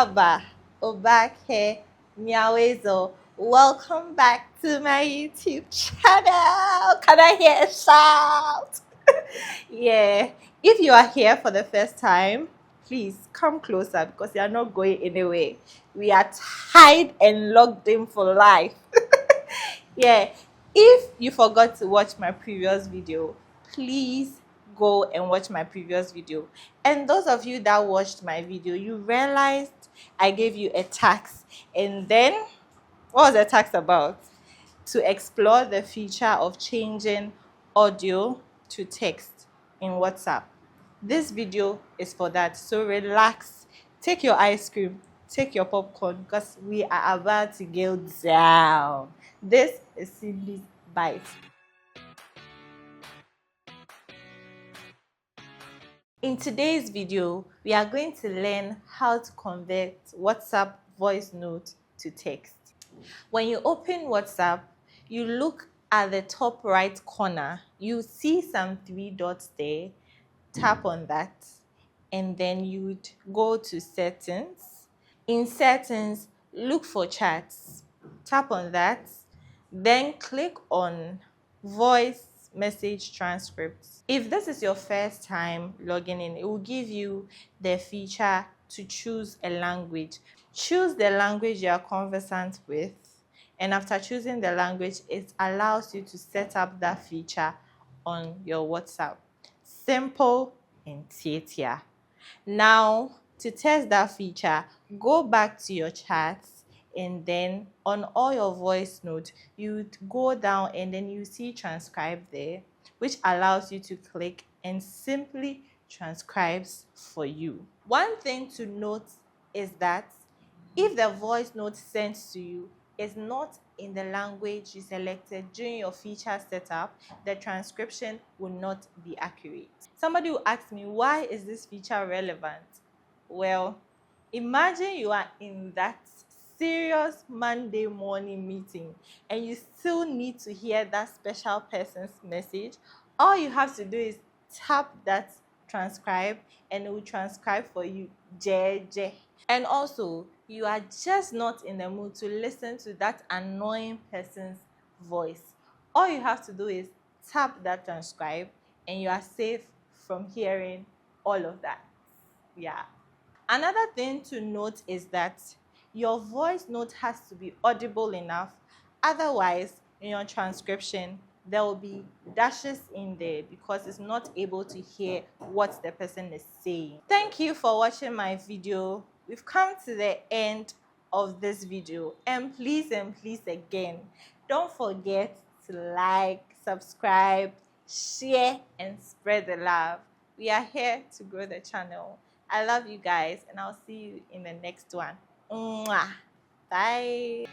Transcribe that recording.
Merhaba, Obake Miawezo. Welcome back to my YouTube channel. Can I hear a shout? Yeah, if you are here for the first time, please come closer because you are not going anywhere. We are tied and locked in for life. Yeah, if you forgot to watch my previous video, please go and watch my previous video. And those of you that watched my video, you realized I gave you a task. And then what was the task about? To explore the feature of changing audio to text in WhatsApp. This video is for that. So relax, take your ice cream, take your popcorn because we are about to go down. This is Cindy's Bite. In today's video, we are going to learn how to convert WhatsApp voice note to text. When you open WhatsApp, you look at the top right corner, you see some 3 dots there. Tap on that, and then you would go to settings. In settings, look for chats. Tap on that, then click on voice message transcripts. If this is your first time logging in, it will give you the feature to choose a language. Choose the language you are conversant with, and after choosing the language, it allows you to set up that feature on your WhatsApp. Simple and tietia. Now, to test that feature, go back to your chats, and then on all your voice notes, you go down and then you see transcribe there, which allows you to click and simply transcribes for you. One thing to note is that if the voice note sent to you is not in the language you selected during your feature setup, the transcription will not be accurate. Somebody will ask me, why is this feature relevant? Well, imagine you are in that serious Monday morning meeting and you still need to hear that special person's message. All you have to do is tap that transcribe and it will transcribe for you. JJ. And also, you are just not in the mood to listen to that annoying person's voice. All you have to do is tap that transcribe and you are safe from hearing all of that. Yeah. Another thing to note is that your voice note has to be audible enough. Otherwise, in your transcription, there will be dashes in there because it's not able to hear what the person is saying. Thank you for watching my video. We've come to the end of this video, and please again, don't forget to like, subscribe, share, and spread the love. We are here to grow the channel. I love you guys, and I'll see you in the next one. Mwah. Bye.